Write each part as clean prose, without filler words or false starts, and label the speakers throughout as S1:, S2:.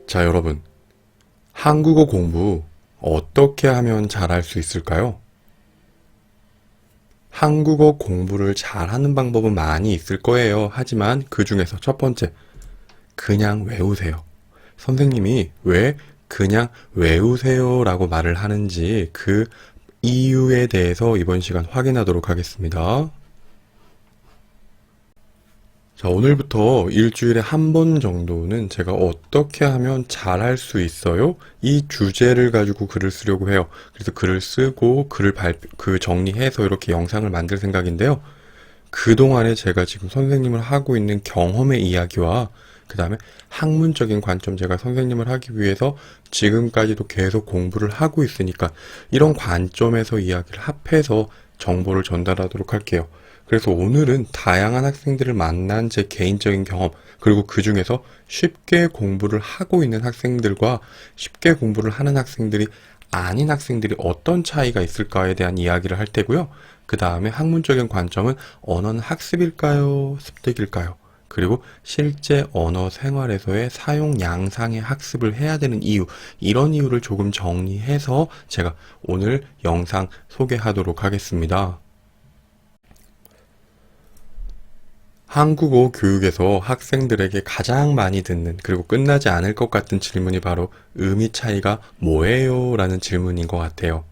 S1: 자, 여러분. 한국어 공부 어떻게 하면 잘할 수 있을까요? 한국어 공부를 잘하는 방법은 많이 있을 거예요. 하지만 그 중에서 첫 번째, 그냥 외우세요. 선생님이 왜 그냥 외우세요 라고 말을 하는지 그 이유에 대해서 이번 시간 확인하도록 하겠습니다. 자, 오늘부터 일주일에 한 번 정도는 제가 어떻게 하면 잘할 수 있어요? 이 주제를 가지고 글을 쓰려고 해요. 그래서 글을 쓰고 정리해서 이렇게 영상을 만들 생각인데요. 그동안에 제가 지금 선생님을 하고 있는 경험의 이야기와 그 다음에 학문적인 관점, 제가 선생님을 하기 위해서 지금까지도 계속 공부를 하고 있으니까 이런 관점에서 이야기를 합해서 정보를 전달하도록 할게요. 그래서 오늘은 다양한 학생들을 만난 제 개인적인 경험, 그리고 그 중에서 쉽게 공부를 하고 있는 학생들과 쉽게 공부를 하는 학생들이 아닌 학생들이 어떤 차이가 있을까에 대한 이야기를 할 테고요. 그 다음에 학문적인 관점은 언어는 학습일까요? 습득일까요? 그리고 실제 언어 생활에서의 사용 양상의 학습을 해야 되는 이유, 이런 이유를 조금 정리해서 제가 오늘 영상 소개하도록 하겠습니다. 한국어 교육에서 학생들에게 가장 많이 듣는, 그리고 끝나지 않을 것 같은 질문이 바로 의미 차이가 뭐예요? 라는 질문인 것 같아요.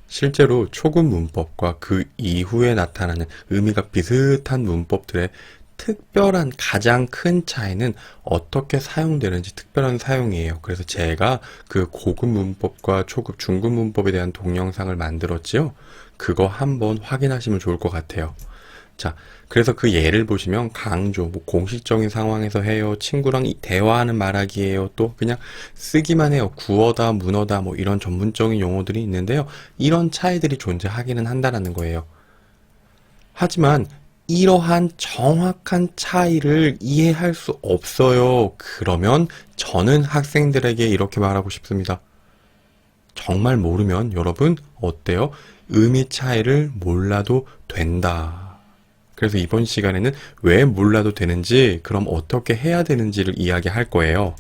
S1: 실제로 초급 문법과 그 이후에 나타나는 의미가 비슷한 문법들의 특별한 가장 큰 차이는 어떻게 사용되는지 특별한 사용이에요. 그래서 제가 그 고급 문법과 초급 중급 문법에 대한 동영상을 만들었지요. 그거 한번 확인하시면 좋을 것 같아요. 자, 그래서 그 예를 보시면 강조, 공식적인 상황에서 해요. 친구랑 대화하는 말하기예요. 또 그냥 쓰기만 해요. 구어다, 문어다, 이런 전문적인 용어들이 있는데요. 이런 차이들이 존재하기는 한다라는 거예요. 하지만 이러한 정확한 차이를 이해할 수 없어요. 그러면 저는 학생들에게 이렇게 말하고 싶습니다. 정말 모르면 여러분 어때요? 의미 차이를 몰라도 된다. 그래서 이번 시간에는 왜 몰라도 되는지, 그럼 어떻게 해야 되는지를 이야기할 거예요.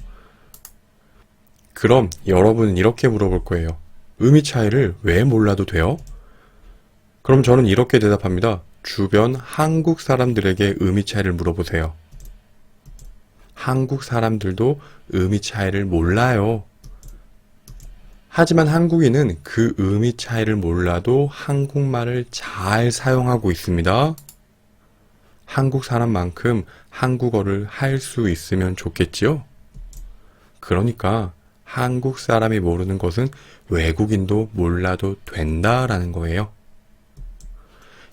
S1: 그럼 여러분은 이렇게 물어볼 거예요. 의미 차이를 왜 몰라도 돼요? 그럼 저는 이렇게 대답합니다. 주변 한국 사람들에게 의미 차이를 물어보세요. 한국 사람들도 의미 차이를 몰라요. 하지만 한국인은 그 의미 차이를 몰라도 한국말을 잘 사용하고 있습니다. 한국 사람만큼 한국어를 할 수 있으면 좋겠지요? 그러니까 한국 사람이 모르는 것은 외국인도 몰라도 된다라는 거예요.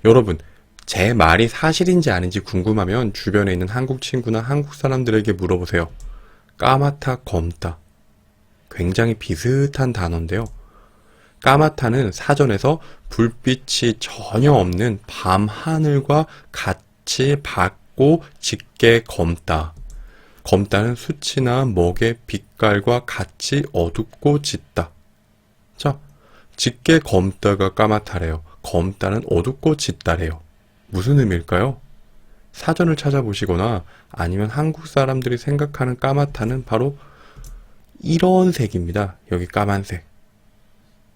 S1: 여러분, 제 말이 사실인지 아닌지 궁금하면 주변에 있는 한국 친구나 한국 사람들에게 물어보세요. 까맣다, 검다. 굉장히 비슷한 단어인데요. 까맣다는 사전에서 불빛이 전혀 없는 밤하늘과 같이 밝고 짙게 검다. 검다는 수치나 먹의 빛깔과 같이 어둡고 짙다. 자, 짙게 검다가 까맣다래요. 검다는 어둡고 짙다래요. 무슨 의미일까요? 사전을 찾아보시거나 아니면 한국 사람들이 생각하는 까맣다는 바로 이런 색입니다. 여기 까만색.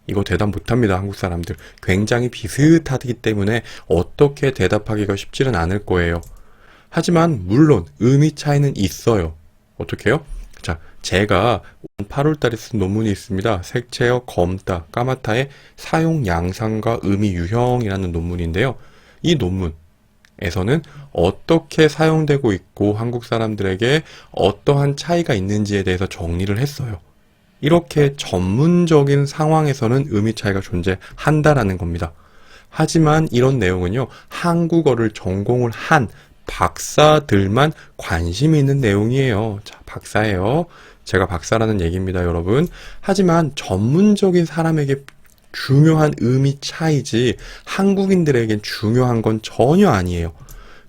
S1: 이거 대답 못합니다. 한국 사람들. 굉장히 비슷하기 때문에 어떻게 대답하기가 쉽지는 않을 거예요. 하지만 물론 의미 차이는 있어요. 어떻게 해요? 자, 제가 8월 달에 쓴 논문이 있습니다. 색채어 검다, 까맣다의 사용 양상과 의미 유형이라는 논문인데요. 이 논문에서는 어떻게 사용되고 있고 한국 사람들에게 어떠한 차이가 있는지에 대해서 정리를 했어요. 이렇게 전문적인 상황에서는 의미 차이가 존재한다라는 겁니다. 하지만 이런 내용은요, 한국어를 전공을 한 박사들만 관심이 있는 내용이에요. 자, 박사예요. 제가 박사라는 얘기입니다, 여러분. 하지만 전문적인 사람에게 중요한 의미 차이지 한국인들에겐 중요한 건 전혀 아니에요.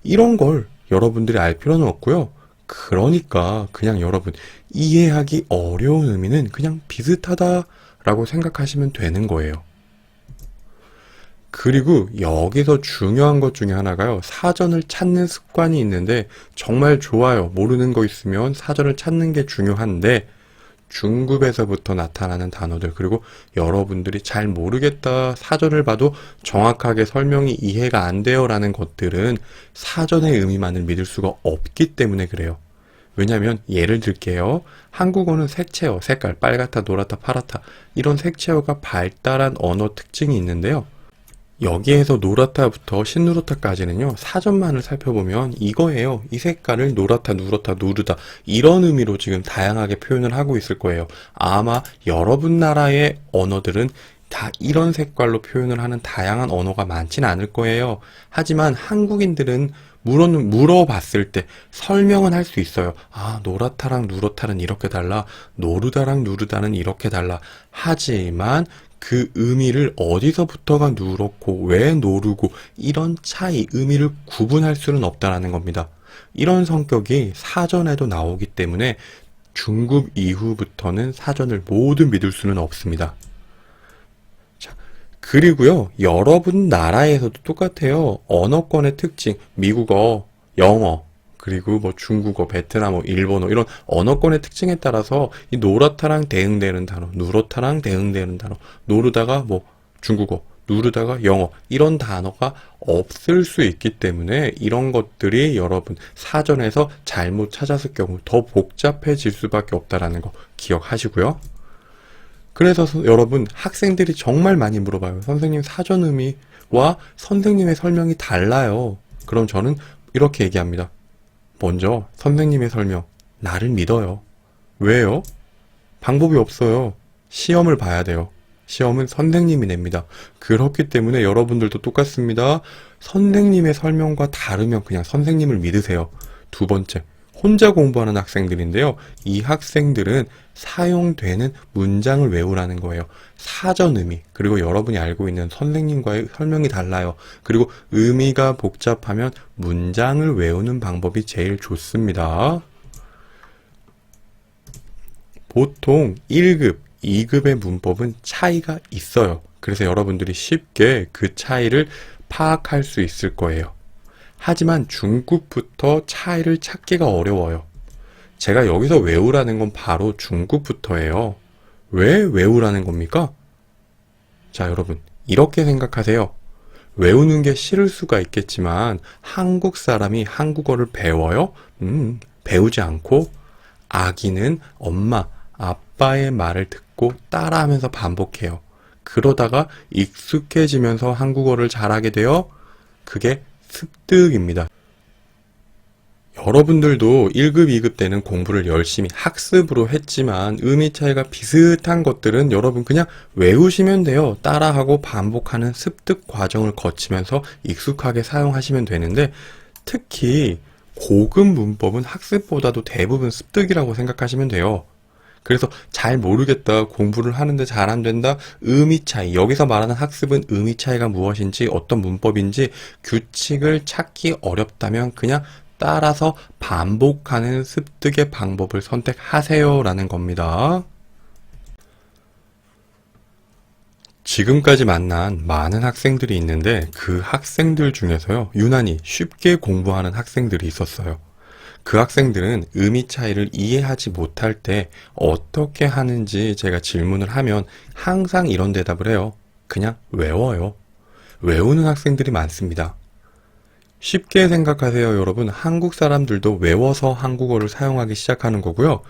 S1: 이런 걸 여러분들이 알 필요는 없고요. 그러니까 그냥 여러분 이해하기 어려운 의미는 그냥 비슷하다라고 생각하시면 되는 거예요. 그리고 여기서 중요한 것 중에 하나가요. 사전을 찾는 습관이 있는데 정말 좋아요. 모르는 거 있으면 사전을 찾는 게 중요한데 중급에서부터 나타나는 단어들, 그리고 여러분들이 잘 모르겠다, 사전을 봐도 정확하게 설명이 이해가 안 돼요 라는 것들은 사전의 의미만을 믿을 수가 없기 때문에 그래요. 왜냐면 예를 들게요. 한국어는 색채어, 색깔, 빨갛다, 노랗다, 파랗다 이런 색채어가 발달한 언어 특징이 있는데요. 여기에서 노랗다부터 신누렇다까지는요, 사전만을 살펴보면 이거예요. 이 색깔을 노랗다, 누렇다, 누르다 이런 의미로 지금 다양하게 표현을 하고 있을 거예요. 아마 여러분 나라의 언어들은 다 이런 색깔로 표현을 하는 다양한 언어가 많지는 않을 거예요. 하지만 한국인들은 물어봤을 때 설명은 할 수 있어요. 아, 노랗다랑 누렇다는 이렇게 달라. 노르다랑 누르다는 이렇게 달라. 하지만 그 의미를 어디서부터가 누렇고 왜 노르고 이런 차이, 의미를 구분할 수는 없다라는 겁니다. 이런 성격이 사전에도 나오기 때문에 중급 이후부터는 사전을 모두 믿을 수는 없습니다. 자, 그리고요, 여러분 나라에서도 똑같아요. 언어권의 특징, 미국어, 영어, 그리고 뭐 중국어, 베트남어, 일본어 이런 언어권의 특징에 따라서 이 노랗다랑 대응되는 단어, 누렇다랑 대응되는 단어, 노르다가 뭐 중국어, 누르다가 영어 이런 단어가 없을 수 있기 때문에 이런 것들이 여러분 사전에서 잘못 찾았을 경우 더 복잡해질 수밖에 없다라는 거 기억하시고요. 그래서 여러분 학생들이 정말 많이 물어봐요. 선생님 사전 의미와 선생님의 설명이 달라요. 그럼 저는 이렇게 얘기합니다. 먼저 선생님의 설명, 나를 믿어요. 왜요? 방법이 없어요. 시험을 봐야 돼요. 시험은 선생님이 냅니다. 그렇기 때문에 여러분들도 똑같습니다. 선생님의 설명과 다르면 그냥 선생님을 믿으세요. 두 번째, 혼자 공부하는 학생들인데요. 이 학생들은 사용되는 문장을 외우라는 거예요. 사전 의미, 그리고 여러분이 알고 있는 선생님과의 설명이 달라요. 그리고 의미가 복잡하면 문장을 외우는 방법이 제일 좋습니다. 보통 1급, 2급의 문법은 차이가 있어요. 그래서 여러분들이 쉽게 그 차이를 파악할 수 있을 거예요. 하지만 중급부터 차이를 찾기가 어려워요. 제가 여기서 외우라는 건 바로 중급부터예요. 왜 외우라는 겁니까? 자, 여러분, 이렇게 생각하세요. 외우는 게 싫을 수가 있겠지만 한국 사람이 한국어를 배워요? 배우지 않고 아기는 엄마, 아빠의 말을 듣고 따라하면서 반복해요. 그러다가 익숙해지면서 한국어를 잘하게 돼요. 그게 습득입니다. 여러분들도 1급, 2급 때는 공부를 열심히 학습으로 했지만 의미 차이가 비슷한 것들은 여러분 그냥 외우시면 돼요. 따라하고 반복하는 습득 과정을 거치면서 익숙하게 사용하시면 되는데 특히 고급 문법은 학습보다도 대부분 습득이라고 생각하시면 돼요. 그래서 잘 모르겠다, 공부를 하는데 잘 안 된다, 의미 차이, 여기서 말하는 학습은 의미 차이가 무엇인지 어떤 문법인지 규칙을 찾기 어렵다면 그냥 따라서 반복하는 습득의 방법을 선택하세요 라는 겁니다. 지금까지 만난 많은 학생들이 있는데 그 학생들 중에서요, 유난히 쉽게 공부하는 학생들이 있었어요. 그 학생들은 의미 차이를 이해하지 못할 때 어떻게 하는지 제가 질문을 하면 항상 이런 대답을 해요. 그냥 외워요. 외우는 학생들이 많습니다. 쉽게 생각하세요, 여러분. 한국 사람들도 외워서 한국어를 사용하기 시작하는 거고요.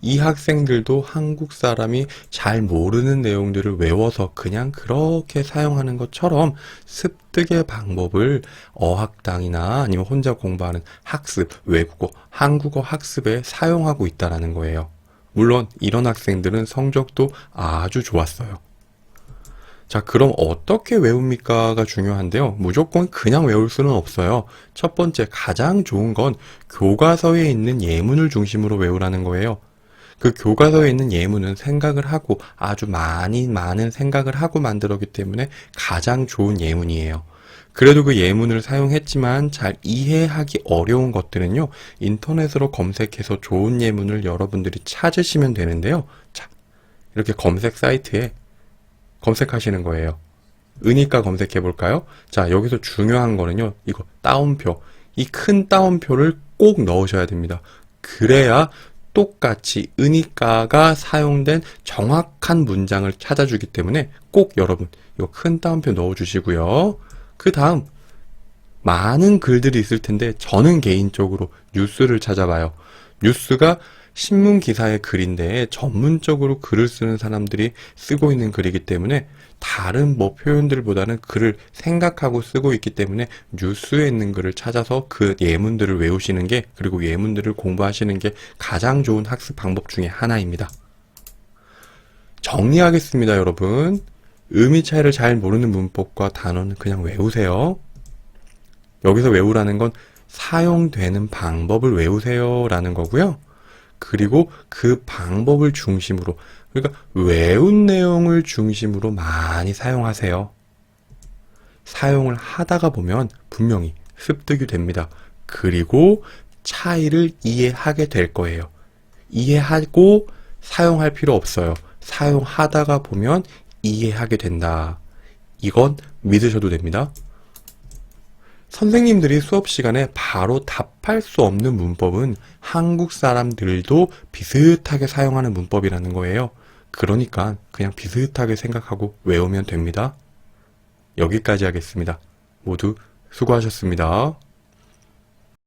S1: 이 학생들도 한국 사람이 잘 모르는 내용들을 외워서 그냥 그렇게 사용하는 것처럼 습득의 방법을 어학당이나 아니면 혼자 공부하는 학습, 외국어, 한국어 학습에 사용하고 있다는 거예요. 물론 이런 학생들은 성적도 아주 좋았어요. 자, 그럼 어떻게 외웁니까가 중요한데요. 무조건 그냥 외울 수는 없어요. 첫 번째, 가장 좋은 건 교과서에 있는 예문을 중심으로 외우라는 거예요. 그 교과서에 있는 예문은 생각을 하고 아주 많은 생각을 하고 만들었기 때문에 가장 좋은 예문이에요. 그래도 그 예문을 사용했지만 잘 이해하기 어려운 것들은요, 인터넷으로 검색해서 좋은 예문을 여러분들이 찾으시면 되는데요. 자, 이렇게 검색 사이트에 검색하시는 거예요. 은희과 검색해 볼까요? 자, 여기서 중요한 거는요, 이거 따옴표. 이 큰 따옴표를 꼭 넣으셔야 됩니다. 그래야 똑같이 으니까가 사용된 정확한 문장을 찾아주기 때문에 꼭 여러분 이거 큰 따옴표 넣어주시고요. 그 다음 많은 글들이 있을 텐데 저는 개인적으로 뉴스를 찾아봐요. 뉴스가 신문 기사의 글인데 전문적으로 글을 쓰는 사람들이 쓰고 있는 글이기 때문에 다른 표현들보다는 글을 생각하고 쓰고 있기 때문에 뉴스에 있는 글을 찾아서 그 예문들을 외우시는 게, 그리고 예문들을 공부하시는 게 가장 좋은 학습 방법 중에 하나입니다. 정리하겠습니다, 여러분. 의미 차이를 잘 모르는 문법과 단어는 그냥 외우세요. 여기서 외우라는 건 사용되는 방법을 외우세요 라는 거고요. 그리고 그 방법을 중심으로, 그러니까 외운 내용을 중심으로 많이 사용하세요. 사용을 하다가 보면 분명히 습득이 됩니다. 그리고 차이를 이해하게 될 거예요. 이해하고 사용할 필요 없어요. 사용하다가 보면 이해하게 된다. 이건 믿으셔도 됩니다. 선생님들이 수업 시간에 바로 답할 수 없는 문법은 한국 사람들도 비슷하게 사용하는 문법이라는 거예요. 그러니까 그냥 비슷하게 생각하고 외우면 됩니다. 여기까지 하겠습니다. 모두 수고하셨습니다.